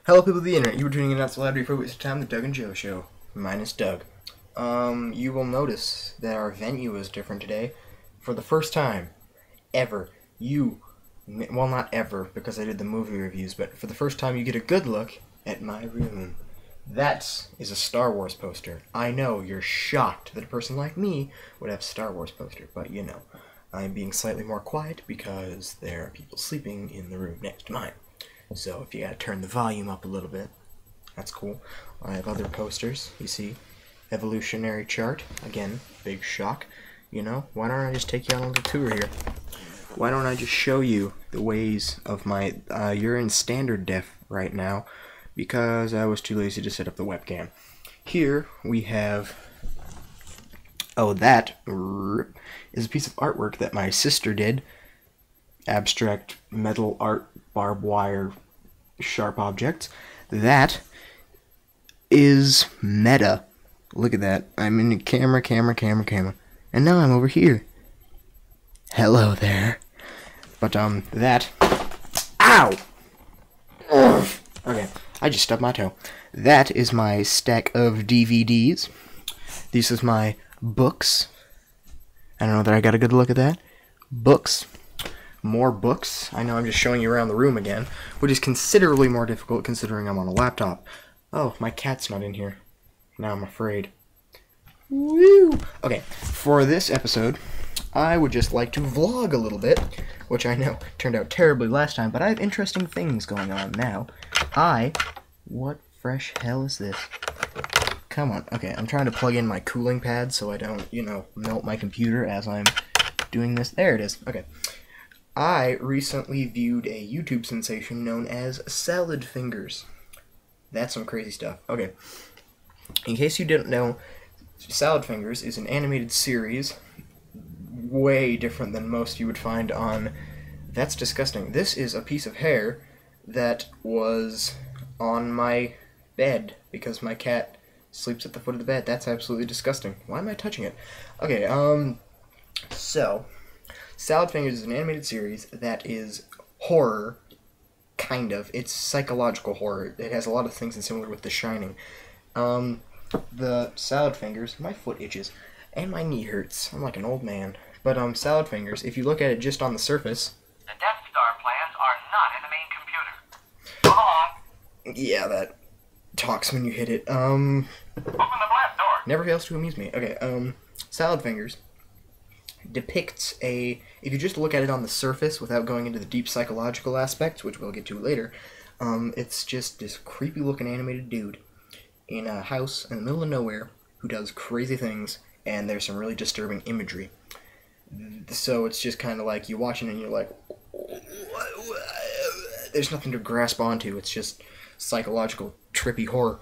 Hello people of the internet, you were tuning in to Celebrity for a waste of time, the Doug N JOe SHo, minus Doug. You will notice that our venue is different today. For the first time, ever, well not ever, because I did the movie reviews, but for the first time you get a good look at my room. That is a Star Wars poster. I know, you're shocked that a person like me would have a Star Wars poster, but you know, I'm being slightly more quiet because there are people sleeping in the room next to mine. So if you gotta turn the volume up a little bit, that's cool. I have other posters, you see. Evolutionary chart, again, big shock. You know, why don't I just take you on a little tour here? Why don't I just show you the ways of my, you're in standard def right now, because I was too lazy to set up the webcam. Here we have, oh, that is a piece of artwork that my sister did. Abstract metal art, barbed wire, sharp objects. That is meta. Look at that. I'm in the camera. And now I'm over here. Hello there. But, that... Ow! Ugh. Okay, I just stubbed my toe. That is my stack of DVDs. This is my books. I don't know that I got a good look at that. Books. More books. I know I'm just showing you around the room again, which is considerably more difficult considering I'm on a laptop. Oh, my cat's not in here. Now I'm afraid. Woo! Okay, for this episode, I would just like to vlog a little bit, which I know turned out terribly last time, but I have interesting things going on now. What fresh hell is this? Come on. Okay, I'm trying to plug in my cooling pad so I don't, you know, melt my computer as I'm doing this. There it is. Okay. I recently viewed a YouTube sensation known as Salad Fingers. That's some crazy stuff. Okay, in case you didn't know, Salad Fingers is an animated series way different than most you would find on... That's disgusting. This is a piece of hair that was on my bed because my cat sleeps at the foot of the bed. That's absolutely disgusting. Why am I touching it? Okay, so... Salad Fingers is an animated series that is horror, kind of. It's psychological horror. It has a lot of things that's similar with The Shining. The Salad Fingers, my foot itches, and my knee hurts. I'm like an old man. But, Salad Fingers, if you look at it just on the surface... The Death Star plans are not in the main computer. Go along. Yeah, that talks when you hit it. Open the blast door. Never fails to amuse me. Okay, Salad Fingers depicts a, if you just look at it on the surface without going into the deep psychological aspects, which we'll get to later, it's just this creepy looking animated dude in a house in the middle of nowhere who does crazy things, and there's some really disturbing imagery. So it's just kind of like you watching it and you're like, there's nothing to grasp onto. It's just psychological trippy horror.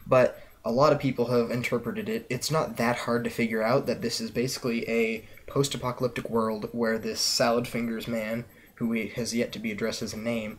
But a lot of people have interpreted it. It's not that hard to figure out that this is basically a post-apocalyptic world where this Salad Fingers man, who has yet to be addressed as a name,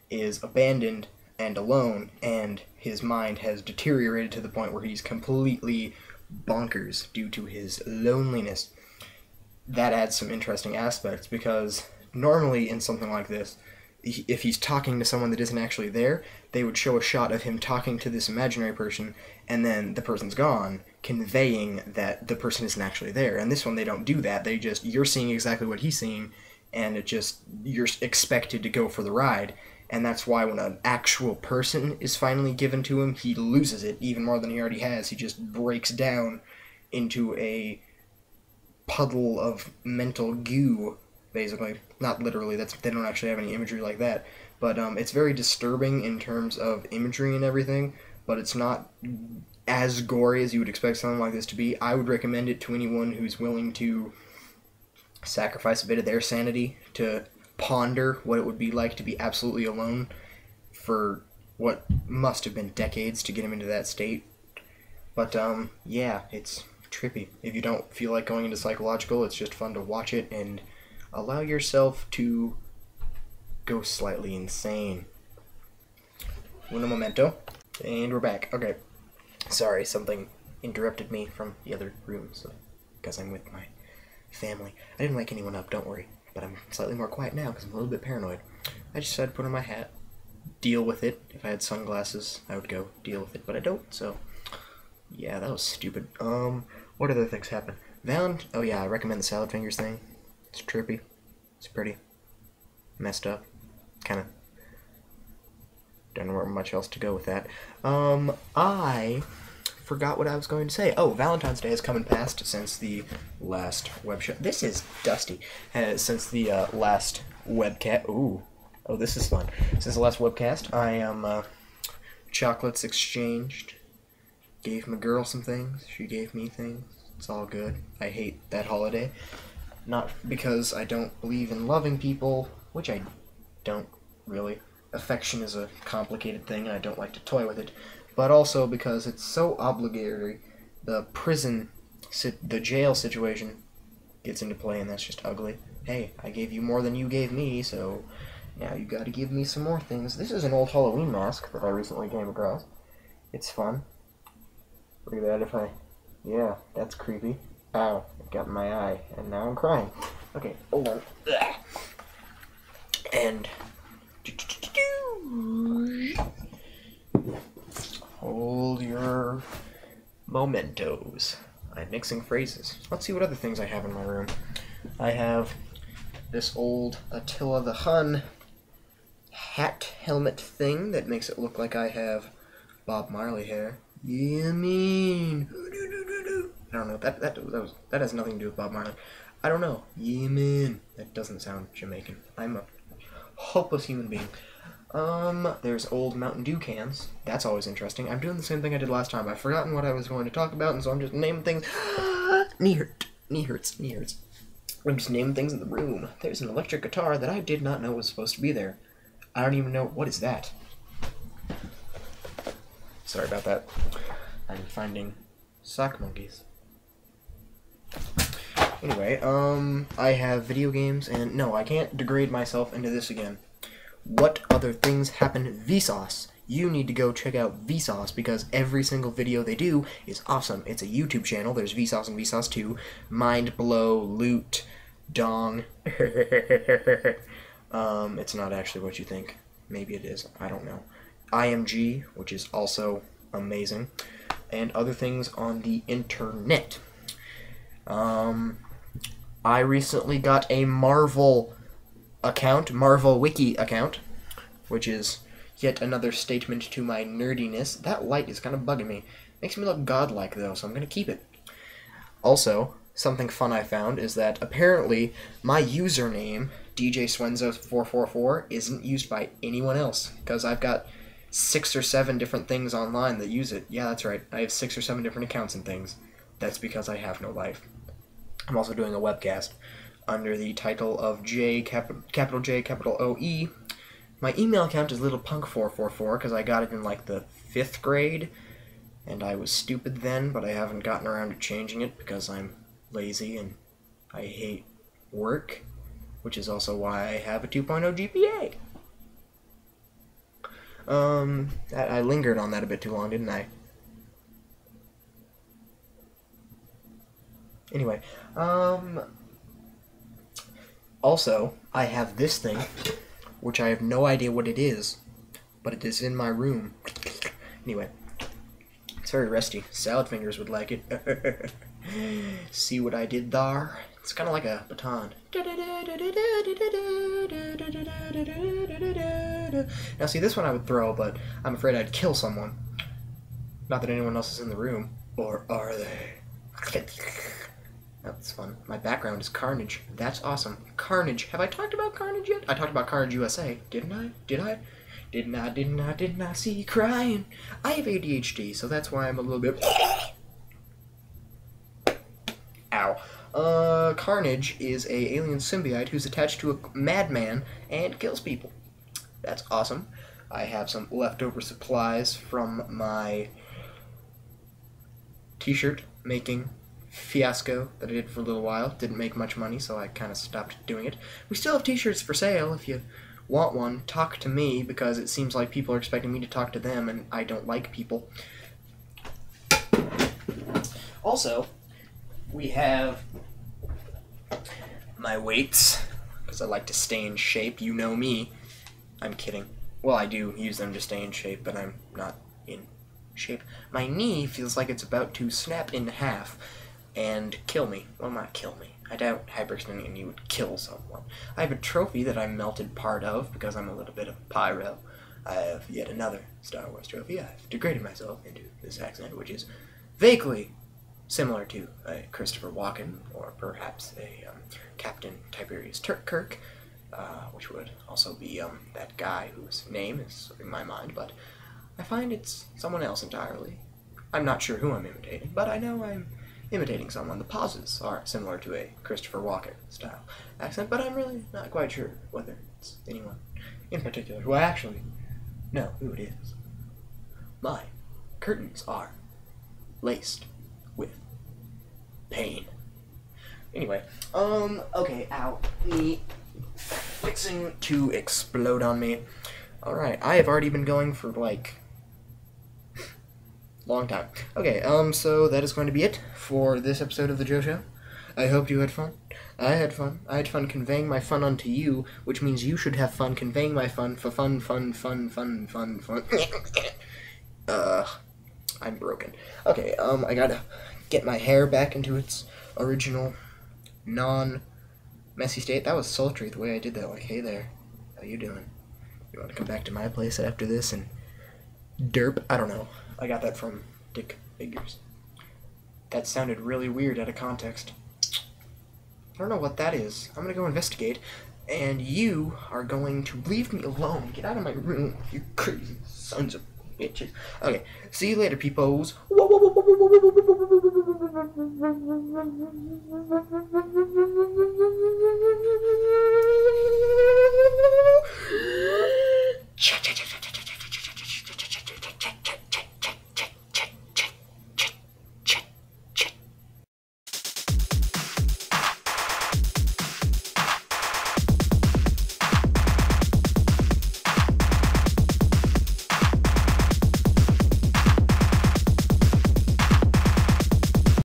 is abandoned and alone, and his mind has deteriorated to the point where he's completely bonkers due to his loneliness. That adds some interesting aspects, because normally in something like this, if he's talking to someone that isn't actually there, they would show a shot of him talking to this imaginary person, and then the person's gone, conveying that the person isn't actually there. And this one, they don't do that. They just, you're seeing exactly what he's seeing, and it just, you're expected to go for the ride. And that's why when an actual person is finally given to him, he loses it even more than he already has. He just breaks down into a puddle of mental goo, basically. Not literally, they don't actually have any imagery like that, but it's very disturbing in terms of imagery and everything, but it's not as gory as you would expect something like this to be. I would recommend it to anyone who's willing to sacrifice a bit of their sanity to ponder what it would be like to be absolutely alone for what must have been decades to get him into that state. But yeah, it's trippy. If you don't feel like going into psychological, it's just fun to watch it and allow yourself to go slightly insane. Uno momento. And we're back. Okay. Sorry, something interrupted me from the other room, so because I'm with my family. I didn't wake anyone up, don't worry. But I'm slightly more quiet now because I'm a little bit paranoid. I just decided to put on my hat, deal with it. If I had sunglasses, I would go deal with it, but I don't, so yeah, that was stupid. What other things happened? Oh yeah, I recommend the salad fingers thing. It's trippy. It's pretty. Messed up. Kinda. Don't know much else to go with that. I forgot what I was going to say. Oh, Valentine's Day has come and passed since the last web show. This is dusty. Since the last webcast. Ooh. Oh, this is fun. Since the last webcast, I am chocolates exchanged. Gave my girl some things. She gave me things. It's all good. I hate that holiday. Not because I don't believe in loving people, which I don't really. Affection is a complicated thing, and I don't like to toy with it. But also because it's so obligatory. The jail situation gets into play, and that's just ugly. Hey, I gave you more than you gave me, so now you gotta give me some more things. This is an old Halloween mask that I recently came across. It's fun. Look at that, yeah, that's creepy. Ow, it got in my eye, and now I'm crying. Okay, hold on. And hold your mementos. I'm mixing phrases. Let's see what other things I have in my room. I have this old Attila the Hun hat helmet thing that makes it look like I have Bob Marley hair. Yeah, mean. I don't know. That has nothing to do with Bob Marley. I don't know. Yeah, man. That doesn't sound Jamaican. I'm a hopeless human being. There's old Mountain Dew cans. That's always interesting. I'm doing the same thing I did last time. I've forgotten what I was going to talk about, and so I'm just naming things. Knee hurts. I'm just naming things in the room. There's an electric guitar that I did not know was supposed to be there. I don't even know. What is that? Sorry about that. I'm finding sock monkeys. Anyway, I have video games, and no, I can't degrade myself into this again. What other things happen? Vsauce. You need to go check out Vsauce, because every single video they do is awesome. It's a YouTube channel. There's Vsauce and Vsauce 2, Mind Blow, Loot, Dong. It's not actually what you think. Maybe it is. I don't know. IMG, which is also amazing, and other things on the internet. I recently got a Marvel Wiki account, which is yet another statement to my nerdiness. That light is kind of bugging me. Makes me look godlike, though, so I'm going to keep it. Also, something fun I found is that apparently my username, DJSwenzo444, isn't used by anyone else, because I've got 6 or 7 different things online that use it. Yeah, that's right. I have 6 or 7 different accounts and things. That's because I have no life. I'm also doing a webcast under the title of capital J, capital O-E. My email account is littlepunk444 because I got it in like the 5th grade, and I was stupid then, but I haven't gotten around to changing it because I'm lazy and I hate work, which is also why I have a 2.0 GPA. I lingered on that a bit too long, didn't I? Anyway, also, I have this thing, which I have no idea what it is, but it is in my room. Anyway, it's very rusty. Salad fingers would like it. See what I did there? It's kind of like a baton. Now, see, this one I would throw, but I'm afraid I'd kill someone. Not that anyone else is in the room. Or are they? That's fun. My background is Carnage. That's awesome. Carnage. Have I talked about Carnage yet? I talked about Carnage USA. Didn't I? Did not see crying. I have ADHD, so that's why I'm a little bit... Ow. Carnage is a alien symbiote who's attached to a madman and kills people. That's awesome. I have some leftover supplies from my t-shirt making fiasco that I did for a little while. Didn't make much money, so I kind of stopped doing it. We still have t-shirts for sale. If you want one, talk to me, because it seems like people are expecting me to talk to them, and I don't like people. Also, we have my weights, because I like to stay in shape. You know me. I'm kidding. Well, I do use them to stay in shape, but I'm not in shape. My knee feels like it's about to snap in half and kill me. Well, not kill me. I doubt hyperextending a knee would kill someone. I have a trophy that I melted part of because I'm a little bit of a pyro. I have yet another Star Wars trophy. I've degraded myself into this accent, which is vaguely similar to a Christopher Walken, or perhaps a Captain Tiberius Kirk, which would also be that guy whose name is slipping my mind, but I find it's someone else entirely. I'm not sure who I'm imitating, but I know I'm imitating someone. The pauses are similar to a Christopher Walken style accent, but I'm really not quite sure whether it's anyone in particular who I actually know who it is. My curtains are laced with pain. Anyway, okay, ow. Me fixing to explode on me. Alright, I have already been going for, like, long time. Okay, so that is going to be it for this episode of The Joe Show. I hope you had fun. I had fun. I had fun conveying my fun onto you, which means you should have fun conveying my fun for fun. I'm broken. Okay, I gotta get my hair back into its original, non-messy state. That was sultry the way I did that. Like, hey there, how you doing? You want to come back to my place after this and derp? I don't know. I got that from Dick Figures. That sounded really weird out of context. I don't know what that is. I'm gonna go investigate, and you are going to leave me alone. Get out of my room, you crazy sons of bitches. Okay, see you later, peepos.